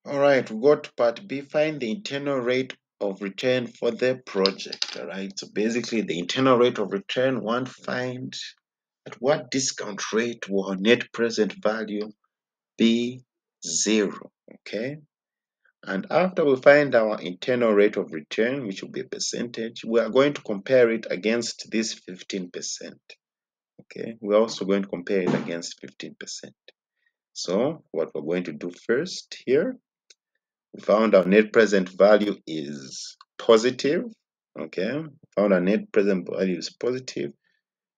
All right, we got to part B. Find the internal rate of return for the project. All right, so basically the internal rate of return, we want to find at what discount rate will our net present value be 0. Okay, and after we find our internal rate of return, which will be a percentage, we are going to compare it against this 15%. Okay, we're also going to compare it against 15%. So what we're going to do first here, we found our net present value is positive. Okay, found our net present value is positive.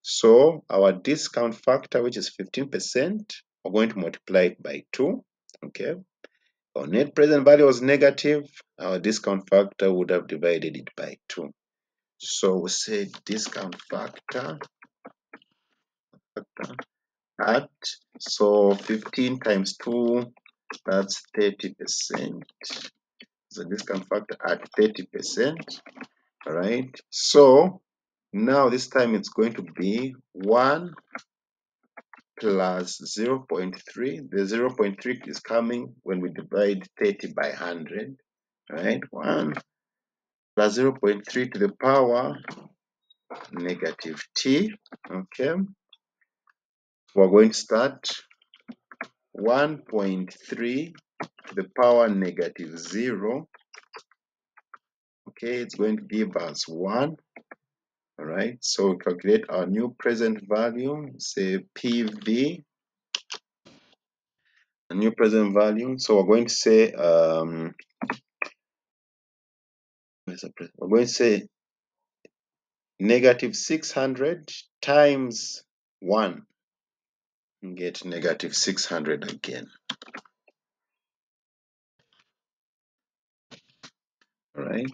So our discount factor, which is 15%, we're going to multiply it by 2. Okay, our net present value was negative. Our discount factor would have divided it by 2. So we say discount factor at, so 15 times 2, that's 30%. The discount factor at 30%. All right, so now this time it's going to be 1 plus 0.3. The 0.3 is coming when we divide 30 by 100. Right, 1 plus 0.3 to the power negative t. Okay, we're going to start 1.3 to the power negative 0. Okay, it's going to give us 1. All right, so we calculate our new present value, say PV, a new present value. So we're going to say negative 600 times 1 and get negative 600 again. All right,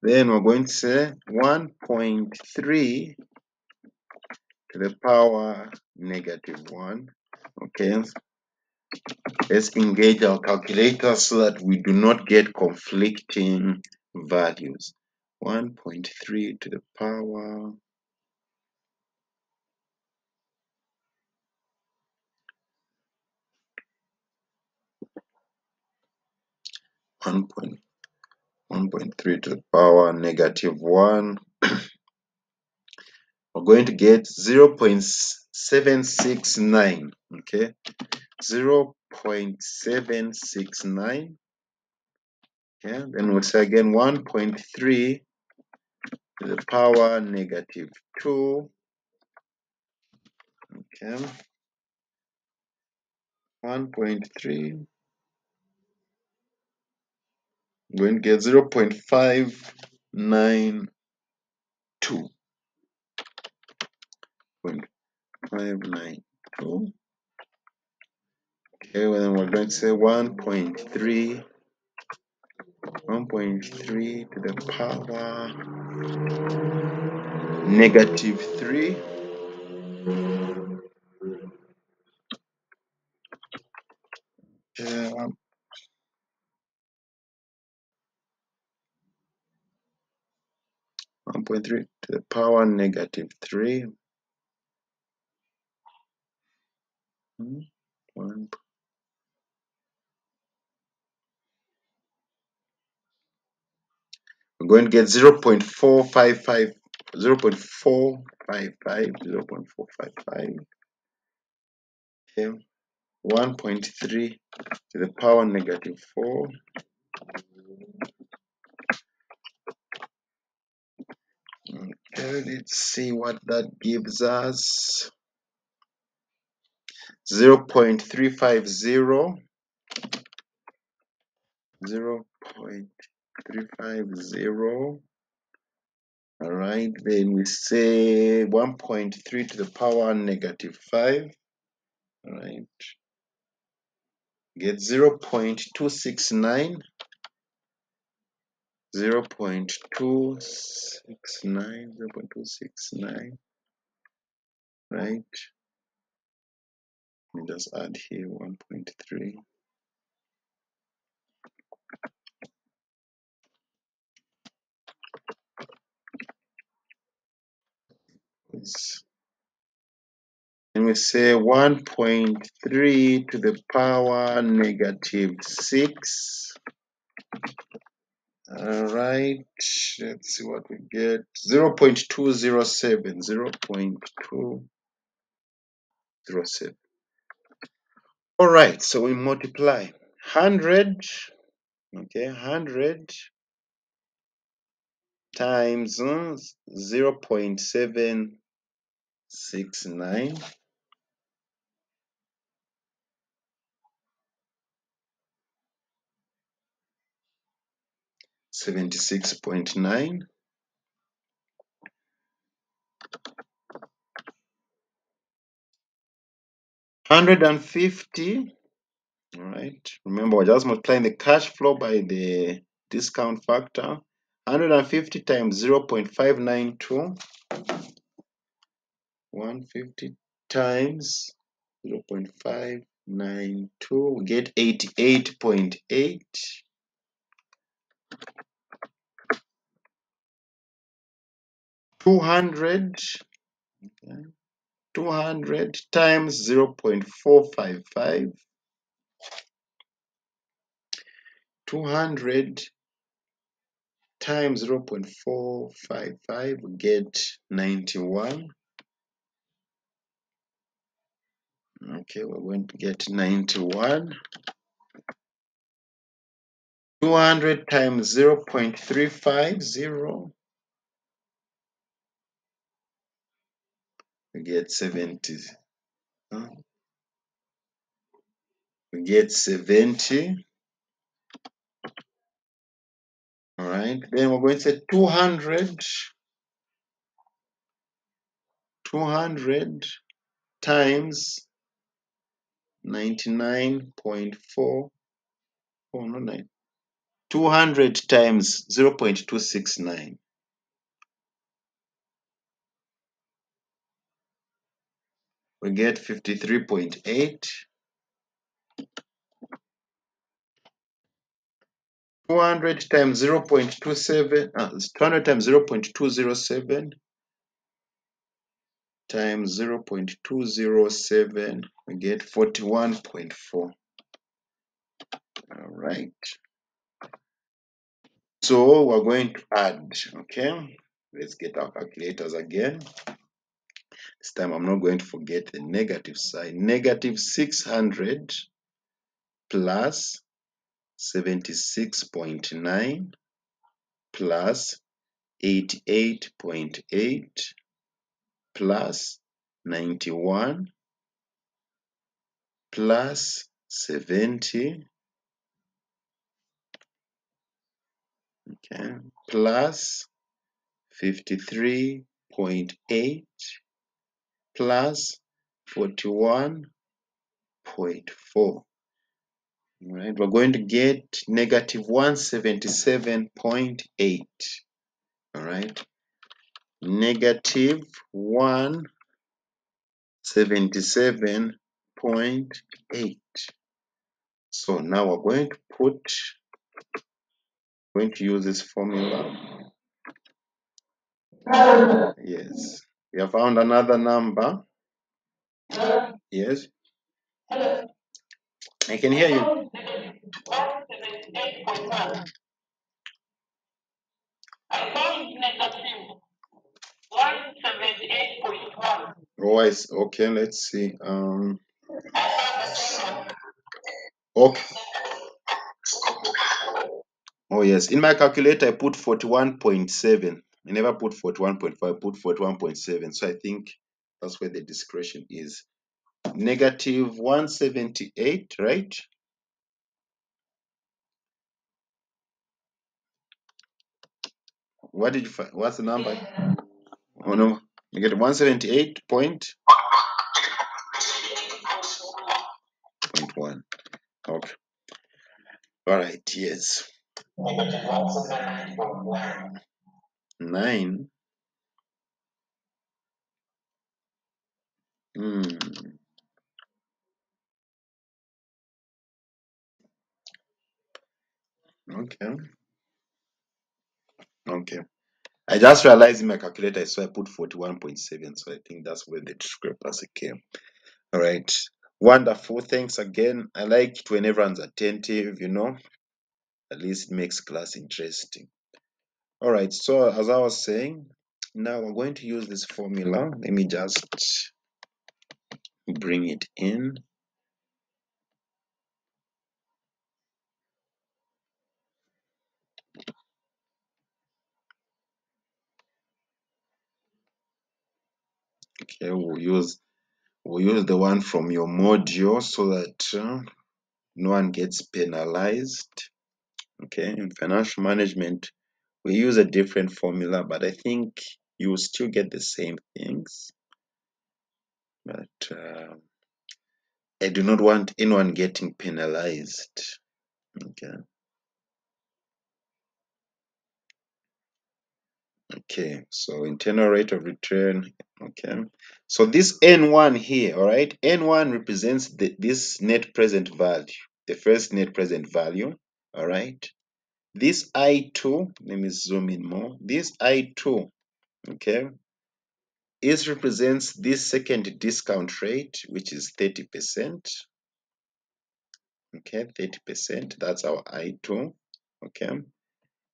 then we're going to say 1.3 to the power negative 1. Okay, let's engage our calculator so that we do not get conflicting values. 1.3 to the power 1.3 to the power negative 1. We're going to get 0.769. Okay, 0.769. Okay, then we'll say again 1.3 to the power negative 2. Okay, 1.3. I'm going to get 0.592. 0.592. Okay, well, then we're going to say 1.3 to the power negative 3. Okay, 1.3 to the power negative 3. One. We're going to get 0.455, 0.455, 0.455. Okay, 1.3 to the power negative 4. Okay, let's see what that gives us. 0.350. 0.350. All right, then we say 1.3 to the power negative 5. All right, get 0.269. 0.269, 0.269, right? Let me just add here 1.3. And we say 1.3 to the power -6. All right, let's see what we get. 0.207. 0.207. All right, so we multiply 100. Okay, 100 times 0.769. 76.9. 150. All right. Remember, we're just multiplying the cash flow by the discount factor. 150 times 0.592. 150 times 0.592. We get 88.8. 200. Okay. 200 times 0.455. 200 times 0.455, we get 91. Okay, we're going to get 91. 200 times 0.350, we get 70. We get 70. All right, then we're going to say 200 times 99.4. Oh, no, 9. 200 times 0.269. We get 53.8. 200 times 0.27, 200 times 0.207 times 0.207, we get 41.4. All right. So we're going to add, okay? Let's get our calculators again. This time I'm not going to forget the negative side. Negative 600 plus 76.9 plus 88.8 plus 91 plus 70, okay, plus 53.8 plus 41.4. All right, we're going to get negative 177.8. All right, negative 177.8. So now we're going to use this formula. Yes, we have found another number. Yes, I can hear you. Oh, okay, let's see. Okay. Oh, yes. In my calculator, I put 41.7. I never put 41.5, I put 41.7. So I think that's where the discretion is. Negative 178, right? What did you find? What's the number? Oh, no. Negative 178.1. Okay. All right, yes. 9. Okay. Okay. I just realized in my calculator, so I put 41.7. So I think that's where the discrepancy came. All right. Wonderful. Thanks again. I like it when everyone's attentive, at least it makes class interesting. All right. So as I was saying, now we're going to use this formula. Let me just bring it in. Okay, we'll use the one from your module so that no one gets penalized. Okay, in financial management, we use a different formula, but I think you will still get the same things. But I do not want anyone getting penalized. Okay. Okay, so internal rate of return. Okay, so this N1 here, all right, N1 represents this net present value, the first net present value, all right. This I2, let me zoom in more. This I2, okay, is represents this second discount rate, which is 30%. Okay, 30%, that's our I2. Okay,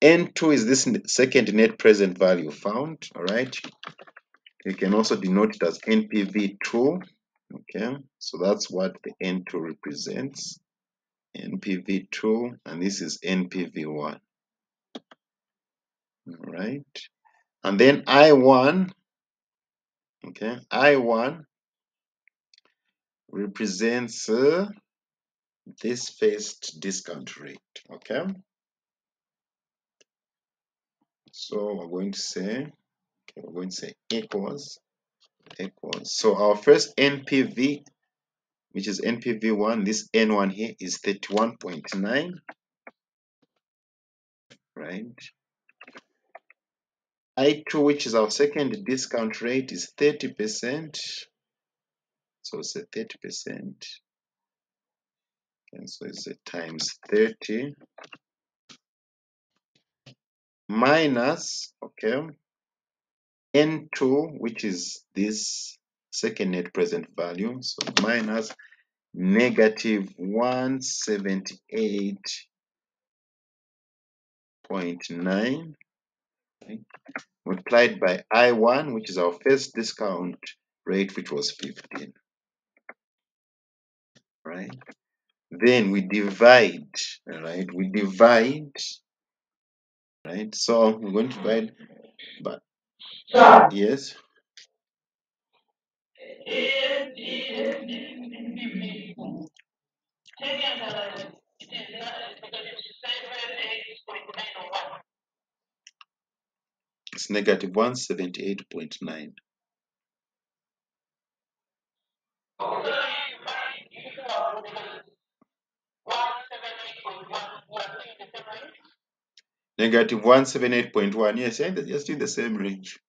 N2 is this second net present value found, all right. You can also denote it as NPV2. Okay, so that's what the N2 represents. NPV2, and this is NPV1. All right, and then I1. Okay, I1 represents this first discount rate. Okay, so we're going to say, equals. So our first NPV, which is NPV1, this N1 here is 31.9, right? I2, which is our second discount rate, is 30%. So it's a 30%. And so it's a times 30 minus, okay, N2, which is this second net present value. So minus negative 178.9, okay, multiplied by I1, which is our first discount rate, which was 15. Right? Then we divide, right? Right? So we're going to divide by, yes. It's negative 178.9. Negative 178.1. Yes, you're still in the same range.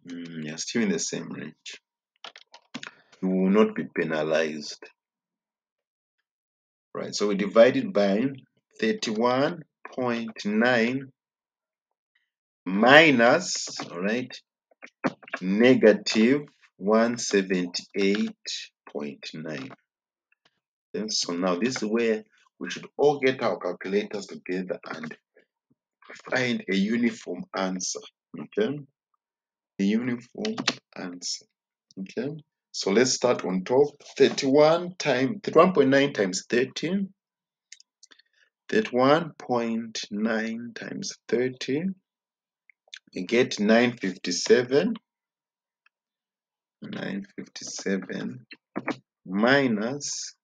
You're still in the same range. You will not be penalized. Right, so we divide it by 31.9 minus, all right, negative 178.9. So now this is where we should all get our calculators together and find a uniform answer. Okay, a uniform answer. Okay, so let's start on top. 31.9 times 30. 31.9 times 30. You get 957. 957 minus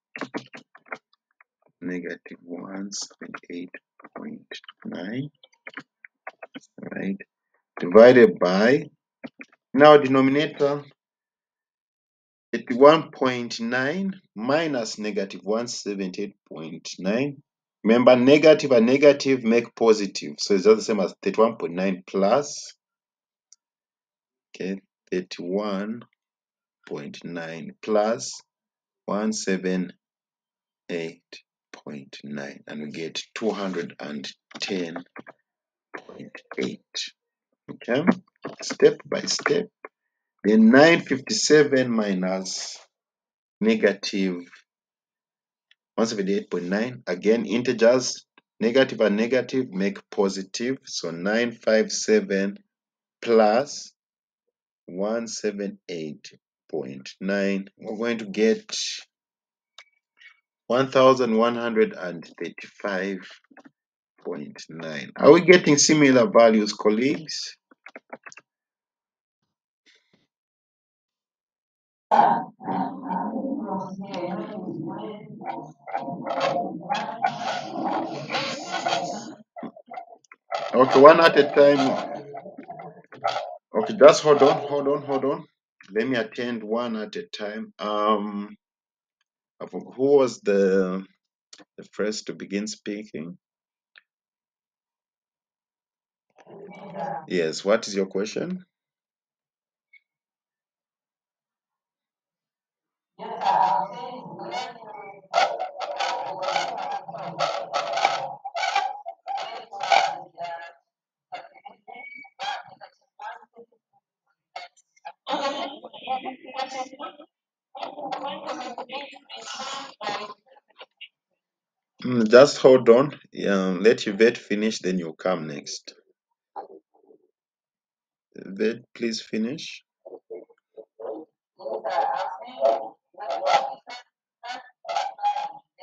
negative 178.9, right, divided by, now denominator, 81.9 minus negative 178.9. Remember, negative and negative make positive, so it's just the same as 31.9 plus, okay, 31.9 plus 178.9, and we get 210 0.8. Okay, step by step. Then 957 minus negative 178.9. Again, integers, negative and negative make positive. So 957 plus 178.9. We're going to get 1135.9. Are we getting similar values, colleagues? Okay, one at a time. Okay, just hold on. Let me attend one at a time. Who was the first to begin speaking? Yes, what is your question? Just hold on. Let Yvette finish, then you come next. Yvette, please finish.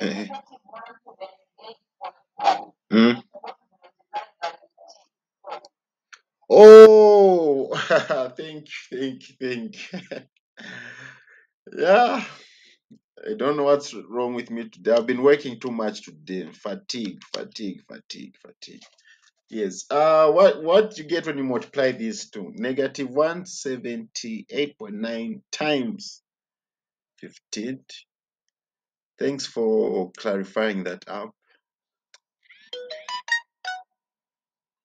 Eh, mm. Oh, think. Yeah, I don't know what's wrong with me today. I've been working too much today. Fatigue. Yes. What you get when you multiply these two? Negative 178.9 times 15. Thanks for clarifying that up.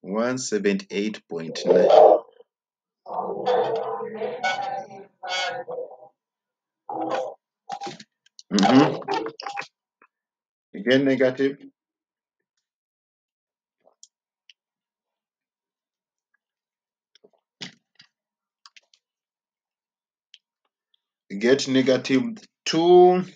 178.9. Again, negative. You get negative 2.6.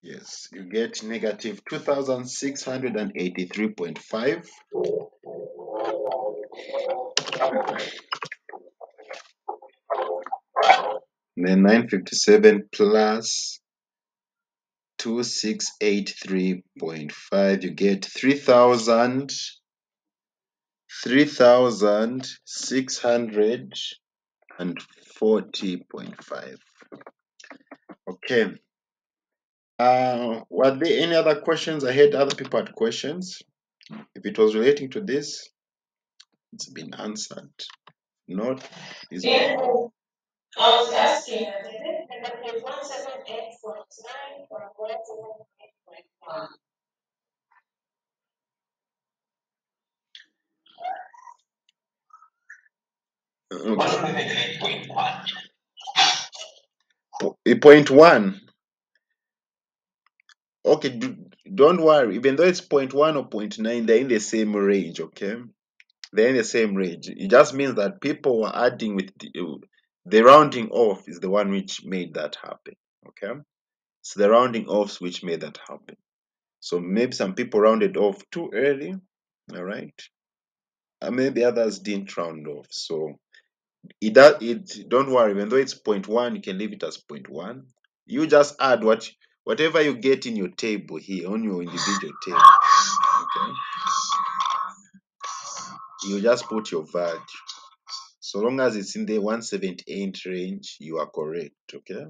Yes, you get negative 2,683.5. Then 957 plus 2,683.5. You get 3,640.5. Okay. Were there any other questions? I heard other people had questions. If it was relating to this, it's been answered. Not is I was asking, negative 178.9 from 178.1. Point one. Okay, don't worry. Even though it's 0.1 or 0.9, they're in the same range, okay? They're in the same range. It just means that people were adding with the rounding off is the one which made that happen, okay? It's the rounding offs which made that happen. So maybe some people rounded off too early, all right? And maybe others didn't round off. So don't worry, even though it's 0.1, you can leave it as 0.1. You just add whatever you get in your table here on your individual table. Okay. You just put your value. So long as it's in the 178 range, you are correct. Okay.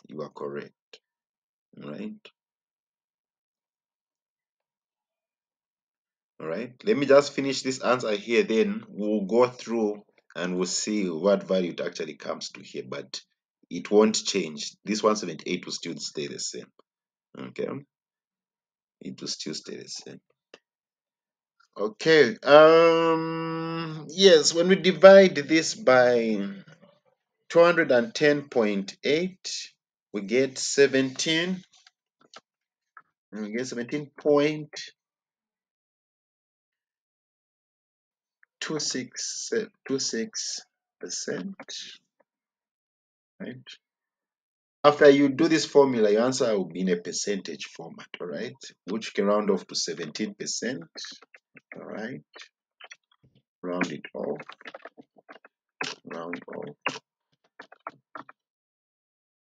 You are correct. All right. All right. Let me just finish this answer here, then we'll go through and we'll see what value it actually comes to here, but it won't change. This 178 will still stay the same. Okay. It will still stay the same. Okay. Yes, when we divide this by 210.8, we get 17. We get 17.26%. Right? After you do this formula, your answer will be in a percentage format, all right? Which can round off to 17%, all right? Round it off, round off,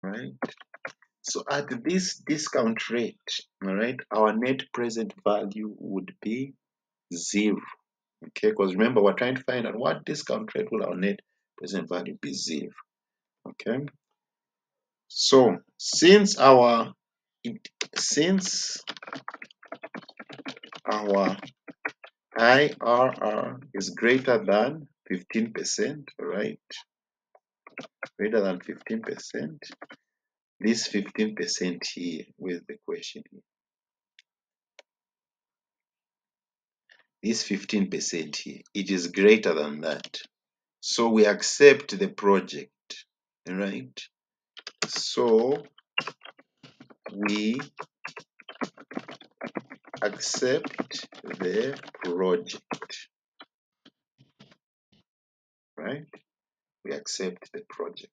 right? So at this discount rate, all right, our net present value would be 0, okay? Because remember, we're trying to find out what discount rate will our net present value be 0, okay? So since our IRR is greater than 15%, right? Greater than 15%. This 15% here, where's the question here? This 15% here, it is greater than that. So we accept the project, right? So we accept the project, right? We accept the project.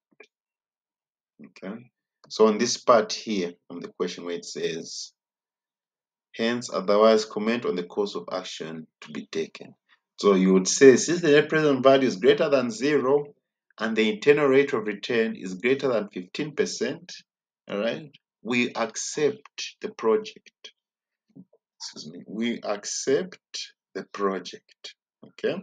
Okay. So on this part here, on the question where it says, hence otherwise comment on the course of action to be taken. So you would say, since the net present value is greater than 0 and the internal rate of return is greater than 15%, all right, we accept the project. Excuse me, we accept the project. Okay.